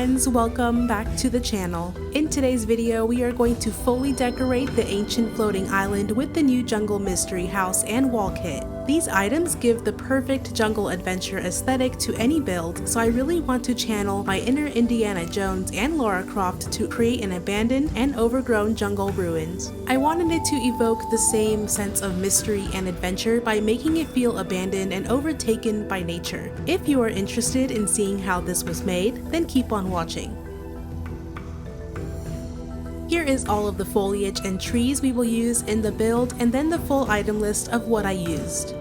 friends, welcome back to the channel. In today's video, we are going to fully decorate the ancient floating island with the new jungle mystery house and wall kit. These items give the perfect jungle adventure aesthetic to any build, so I really want to channel my inner Indiana Jones and Lara Croft to create an abandoned and overgrown jungle ruins. I wanted it to evoke the same sense of mystery and adventure by making it feel abandoned and overtaken by nature. If you are interested in seeing how this was made, then keep on watching. Here is all of the foliage and trees we will use in the build, and then the full item list of what I used.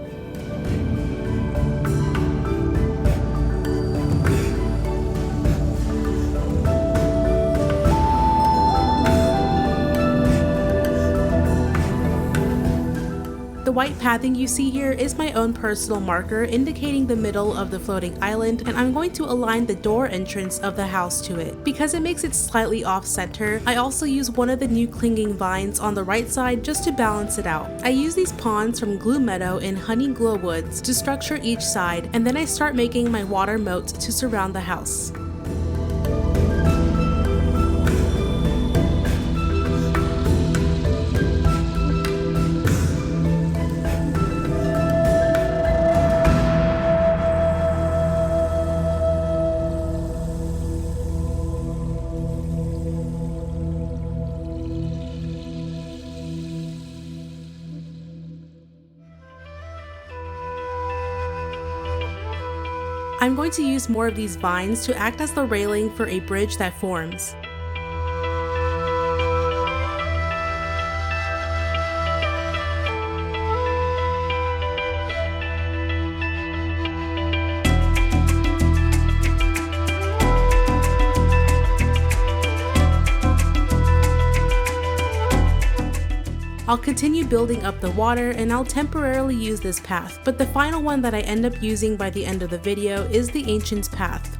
The white pathing you see here is my own personal marker indicating the middle of the floating island, and I'm going to align the door entrance of the house to it. Because it makes it slightly off center, I also use one of the new clinging vines on the right side just to balance it out. I use these pawns from Glue Meadow in Honey Glow Woods to structure each side, and then I start making my water moat to surround the house. I'm going to use more of these vines to act as the railing for a bridge that forms. I'll continue building up the water, and I'll temporarily use this path, but the final one that I end up using by the end of the video is the Ancient's Path.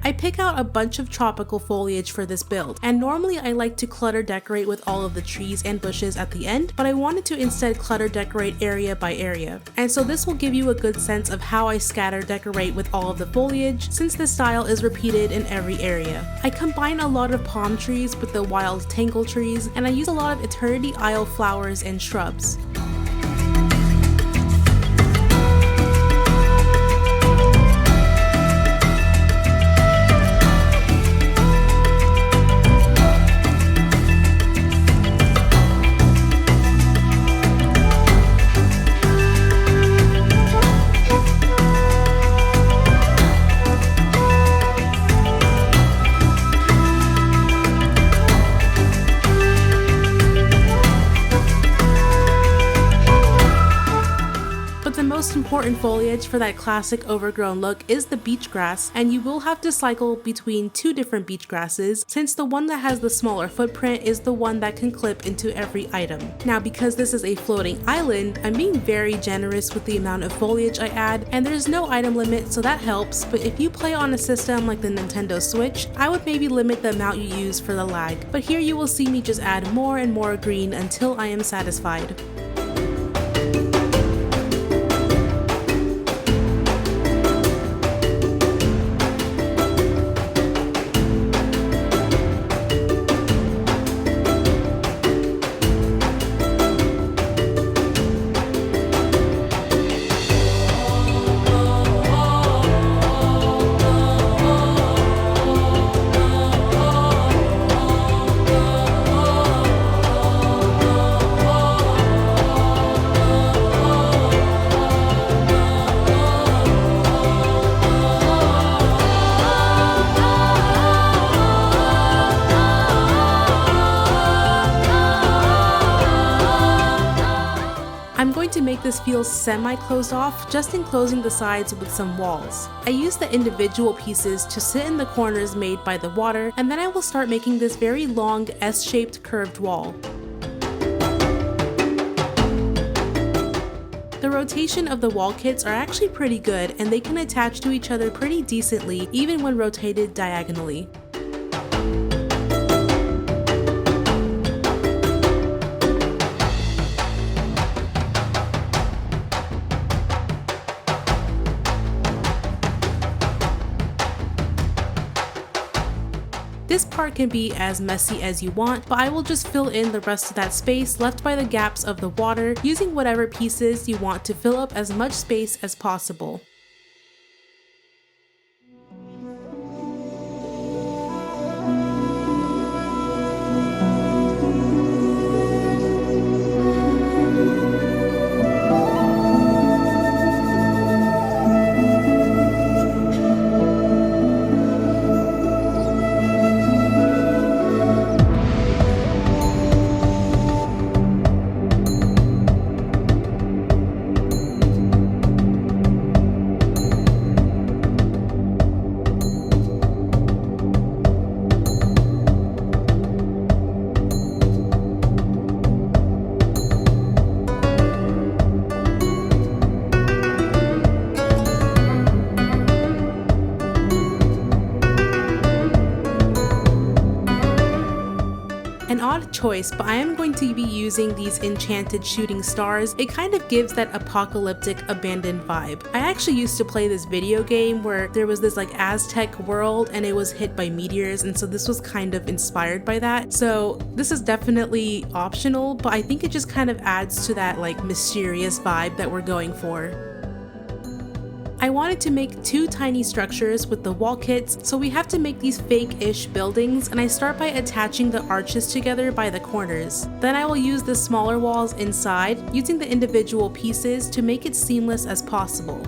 I pick out a bunch of tropical foliage for this build, and normally I like to clutter decorate with all of the trees and bushes at the end, but I wanted to instead clutter decorate area by area. And so this will give you a good sense of how I scatter decorate with all of the foliage, since the style is repeated in every area. I combine a lot of palm trees with the wild tangle trees, and I use a lot of Eternity Isle flowers and shrubs. The most important foliage for that classic overgrown look is the beach grass, and you will have to cycle between two different beach grasses, since the one that has the smaller footprint is the one that can clip into every item. Now, because this is a floating island, I'm being very generous with the amount of foliage I add, and there's no item limit, so that helps. But if you play on a system like the Nintendo Switch, I would maybe limit the amount you use for the lag. But here you will see me just add more and more green until I am satisfied. I'm going to make this feel semi-closed off, just enclosing the sides with some walls. I use the individual pieces to sit in the corners made by the water, and then I will start making this very long S-shaped curved wall. The rotation of the wall kits are actually pretty good, and they can attach to each other pretty decently even when rotated diagonally. This part can be as messy as you want, but I will just fill in the rest of that space left by the gaps of the water using whatever pieces you want to fill up as much space as possible. Odd choice, but I am going to be using these enchanted shooting stars. It kind of gives that apocalyptic abandoned vibe. I actually used to play this video game where there was this like Aztec world and it was hit by meteors, and so this was kind of inspired by that. So this is definitely optional, but I think it just kind of adds to that like mysterious vibe that we're going for. I wanted to make 2 tiny structures with the wall kits, so we have to make these fake-ish buildings, and I start by attaching the arches together by the corners. Then I will use the smaller walls inside, using the individual pieces to make it seamless as possible.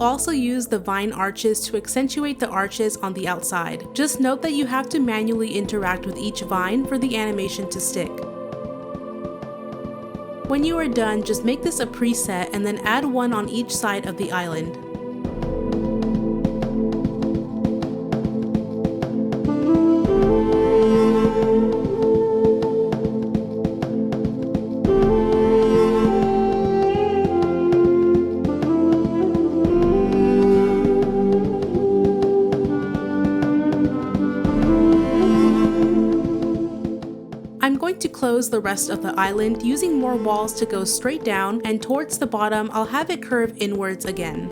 Also use the vine arches to accentuate the arches on the outside. Just note that you have to manually interact with each vine for the animation to stick. When you are done, just make this a preset and then add one on each side of the island. I'm going to close the rest of the island using more walls to go straight down, and towards the bottom I'll have it curve inwards again.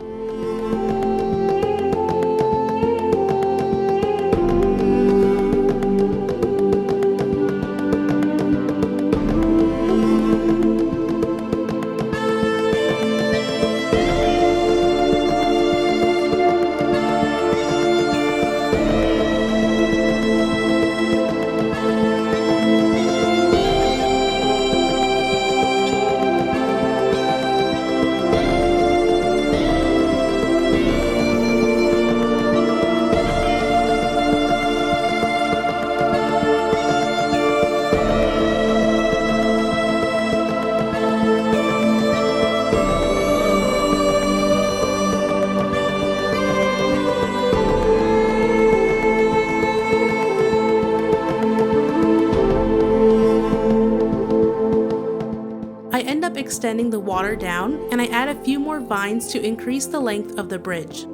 Extending the water down, and I add a few more vines to increase the length of the bridge.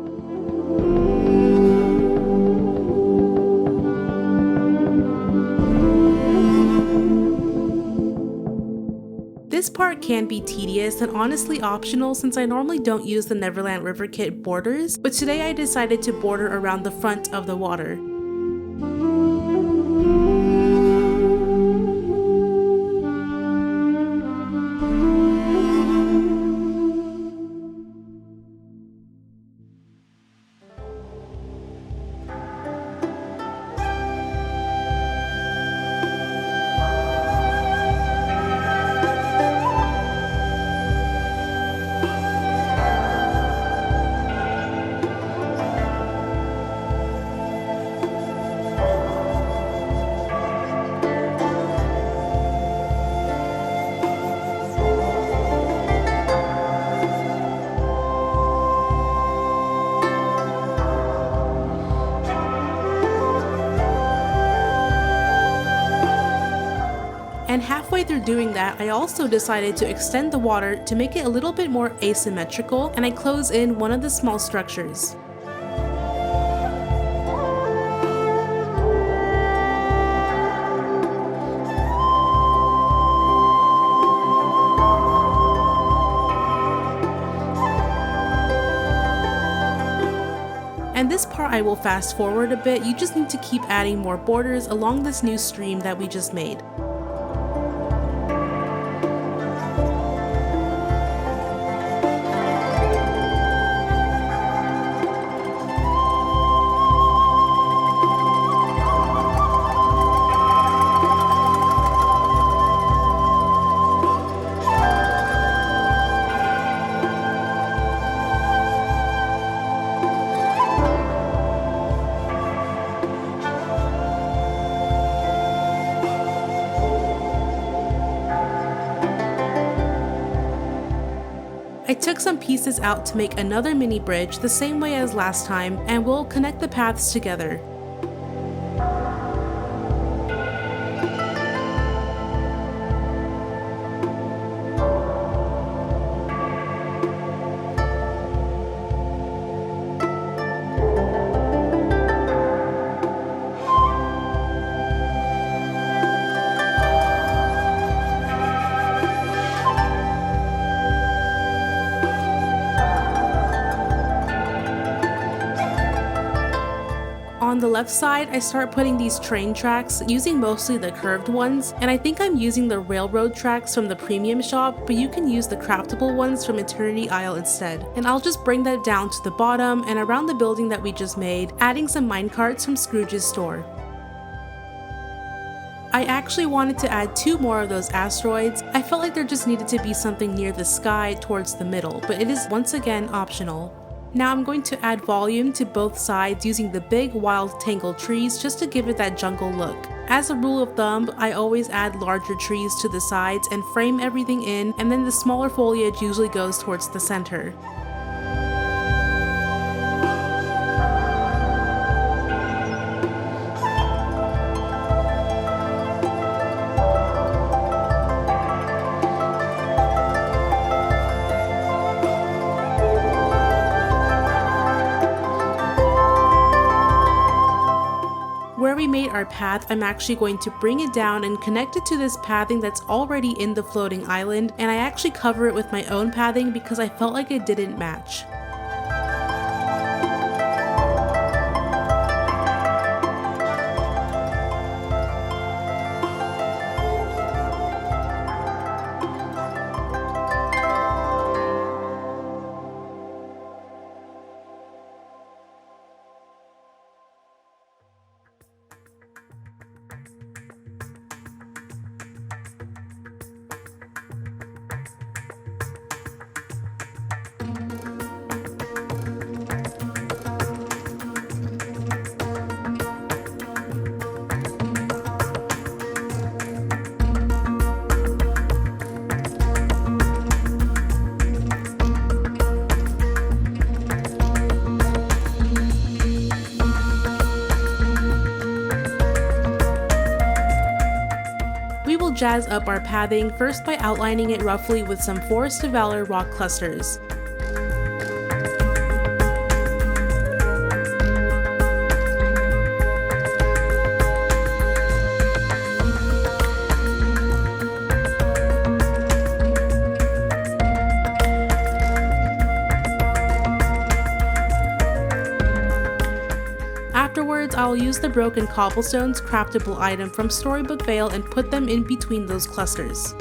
This part can be tedious and honestly optional since I normally don't use the Neverland River Kit borders, but today I decided to border around the front of the water. And halfway through doing that, I also decided to extend the water to make it a little bit more asymmetrical, and I close in one of the small structures. And this part I will fast forward a bit. You just need to keep adding more borders along this new stream that we just made. I took some pieces out to make another mini bridge the same way as last time, and we'll connect the paths together. On the left side, I start putting these train tracks, using mostly the curved ones, and I think I'm using the railroad tracks from the premium shop, but you can use the craftable ones from Eternity Isle instead. And I'll just bring that down to the bottom and around the building that we just made, adding some minecarts from Scrooge's store. I actually wanted to add 2 more of those asteroids. I felt like there just needed to be something near the sky towards the middle, but it is once again optional. Now I'm going to add volume to both sides using the big wild tangled trees just to give it that jungle look. As a rule of thumb, I always add larger trees to the sides and frame everything in, and then the smaller foliage usually goes towards the center. Where we made our path, I'm actually going to bring it down and connect it to this pathing that's already in the floating island, and I actually cover it with my own pathing because I felt like it didn't match. Jazz up our pathing, first by outlining it roughly with some Forest of Valor rock clusters. Afterwards, I'll use the broken cobblestones craftable item from Storybook Vale and put them in between those clusters.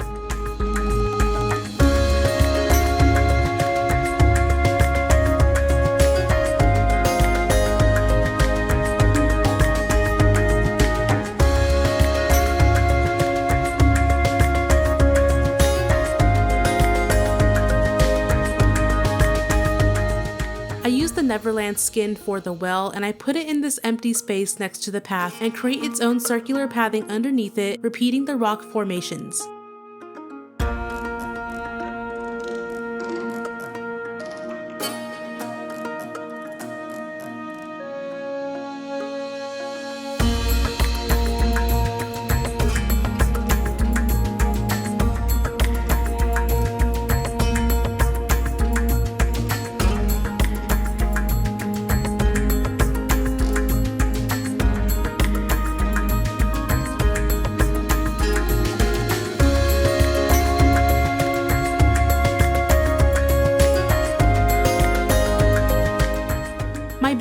I used the Neverland skin for the well, and I put it in this empty space next to the path and create its own circular pathing underneath it, repeating the rock formations.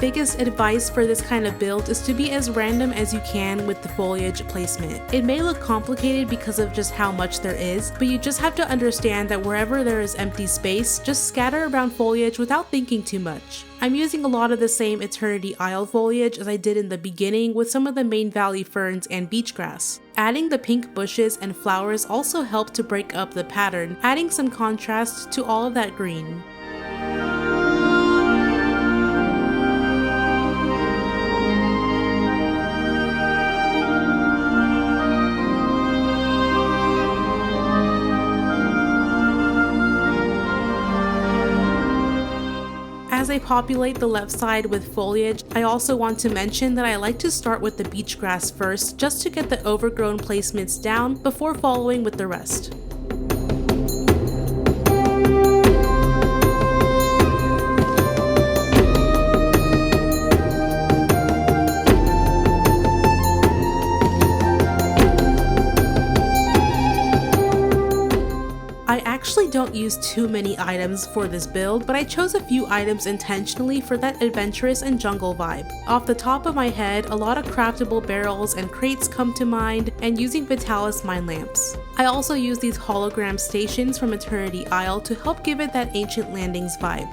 biggest advice for this kind of build is to be as random as you can with the foliage placement. It may look complicated because of just how much there is, but you just have to understand that wherever there is empty space, just scatter around foliage without thinking too much. I'm using a lot of the same Eternity Isle foliage as I did in the beginning with some of the main valley ferns and beach grass. Adding the pink bushes and flowers also helped to break up the pattern, adding some contrast to all of that green. As I populate the left side with foliage, I also want to mention that I like to start with the beach grass first just to get the overgrown placements down before following with the rest. I actually don't use too many items for this build, but I chose a few items intentionally for that adventurous and jungle vibe. Off the top of my head, a lot of craftable barrels and crates come to mind, and using Vitalis mine lamps. I also use these hologram stations from Eternity Isle to help give it that Ancient Landings vibe.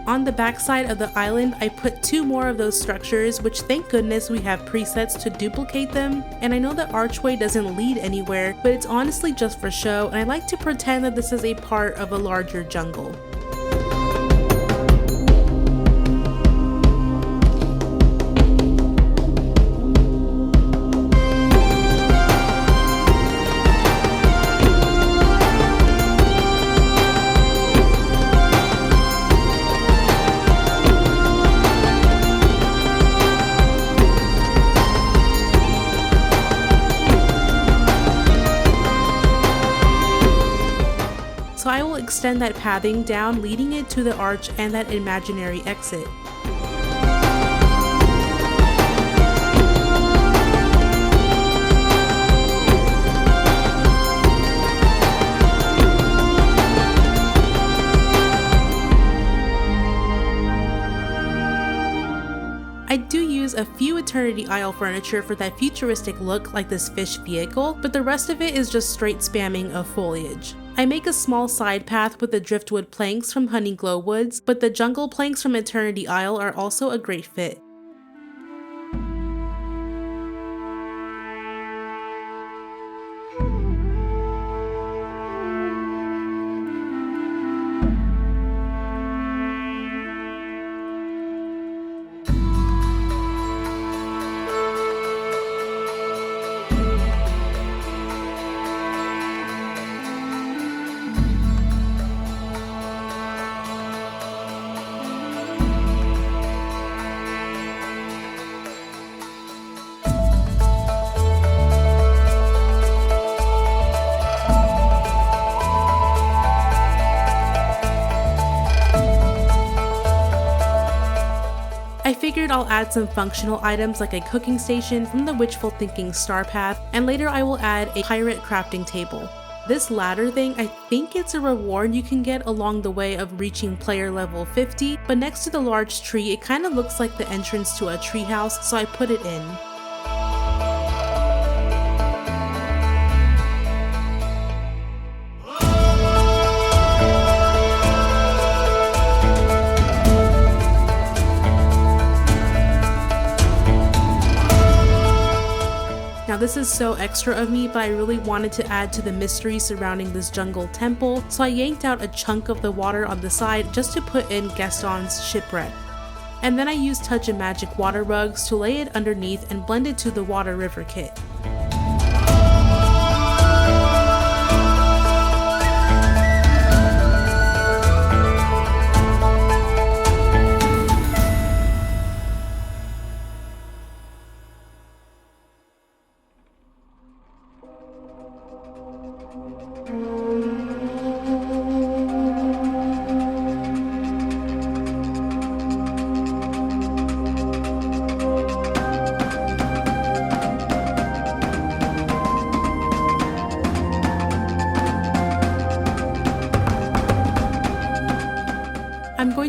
On the backside of the island, I put 2 more of those structures, which thank goodness we have presets to duplicate them. And I know the archway doesn't lead anywhere, but it's honestly just for show, and I like to pretend that this is a part of a larger jungle. So I will extend that pathing down, leading it to the arch and that imaginary exit. I do use a few Eternity Isle furniture for that futuristic look, like this fish vehicle, but the rest of it is just straight spamming of foliage. I make a small side path with the driftwood planks from Honeyglow Woods, but the jungle planks from Eternity Isle are also a great fit. I figured I'll add some functional items like a cooking station from the Wishful Thinking Star Path, and later I will add a pirate crafting table. This ladder thing, I think it's a reward you can get along the way of reaching player level 50, but next to the large tree it kind of looks like the entrance to a treehouse, so I put it in. Now this is so extra of me, but I really wanted to add to the mystery surrounding this jungle temple, so I yanked out a chunk of the water on the side just to put in Gaston's shipwreck. And then I used Touch of Magic water rugs to lay it underneath and blend it to the water river kit.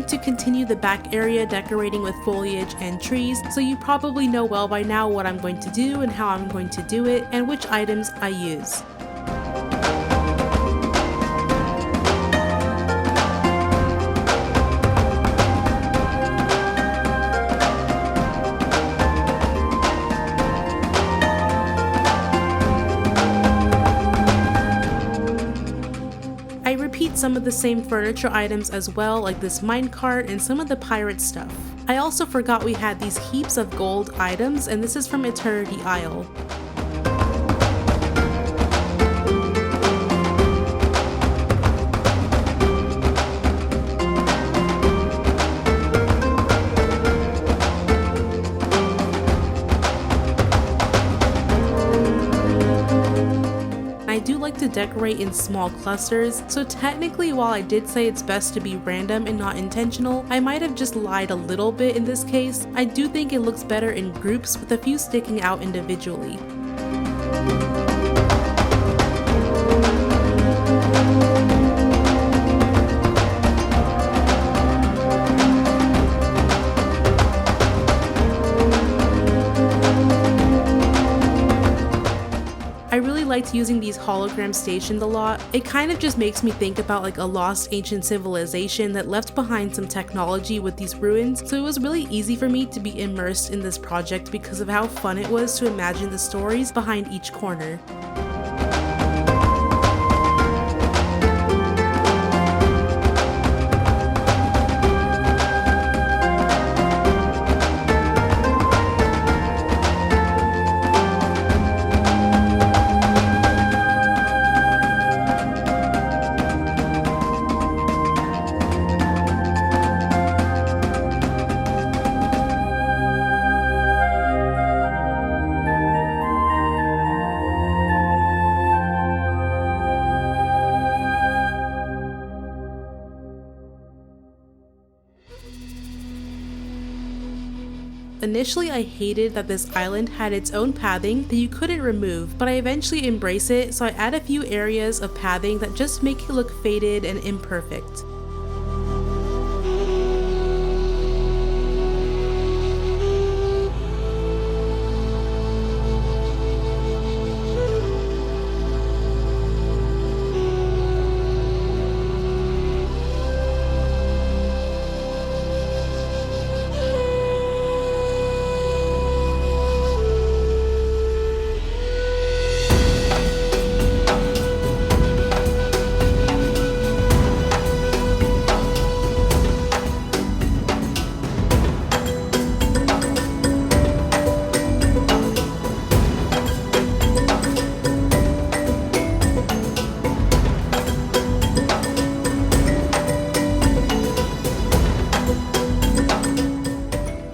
to continue the back area decorating with foliage and trees, so you probably know well by now what I'm going to do and how I'm going to do it and which items I use. I repeat some of the same furniture items as well, like this minecart and some of the pirate stuff. I also forgot we had these heaps of gold items, and this is from Eternity Isle. I do like to decorate in small clusters, so technically while I did say it's best to be random and not intentional, I might have just lied a little bit in this case. I do think it looks better in groups with a few sticking out individually. I really liked using these hologram stations a lot. It kind of just makes me think about like a lost ancient civilization that left behind some technology with these ruins, so it was really easy for me to be immersed in this project because of how fun it was to imagine the stories behind each corner. Initially, I hated that this island had its own pathing that you couldn't remove, but I eventually embrace it, so I add a few areas of pathing that just make it look faded and imperfect.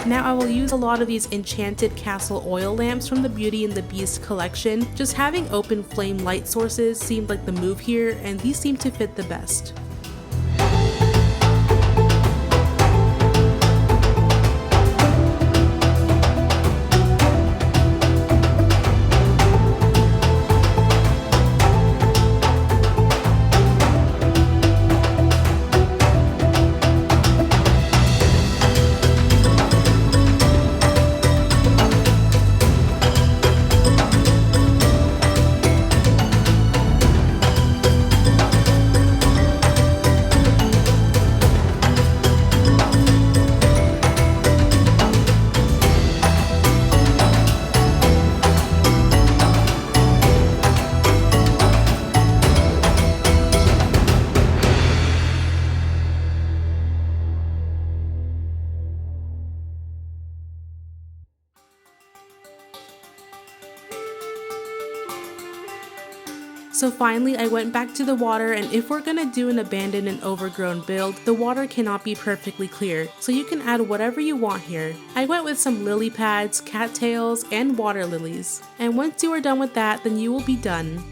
Now I will use a lot of these enchanted castle oil lamps from the Beauty and the Beast collection. Just having open flame light sources seemed like the move here, and these seem to fit the best. So finally I went back to the water, and if we're gonna do an abandoned and overgrown build, the water cannot be perfectly clear, so you can add whatever you want here. I went with some lily pads, cattails, and water lilies. And once you are done with that, then you will be done.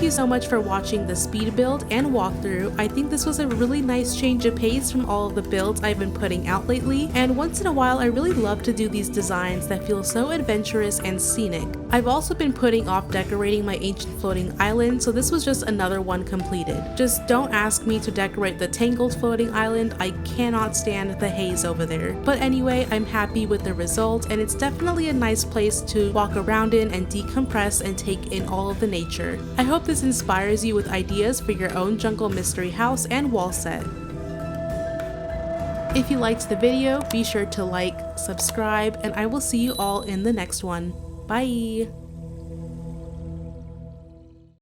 you so much for watching the speed build and walkthrough. I think this was a really nice change of pace from all of the builds I've been putting out lately, and once in a while I really love to do these designs that feel so adventurous and scenic. I've also been putting off decorating my ancient floating island, so this was just another one completed. Just don't ask me to decorate the tangled floating island, I cannot stand the haze over there. But anyway, I'm happy with the result, and it's definitely a nice place to walk around in and decompress and take in all of the nature. I hope this inspires you with ideas for your own jungle mystery house and wall set. If you liked the video, be sure to like, subscribe, and I will see you all in the next one. Bye!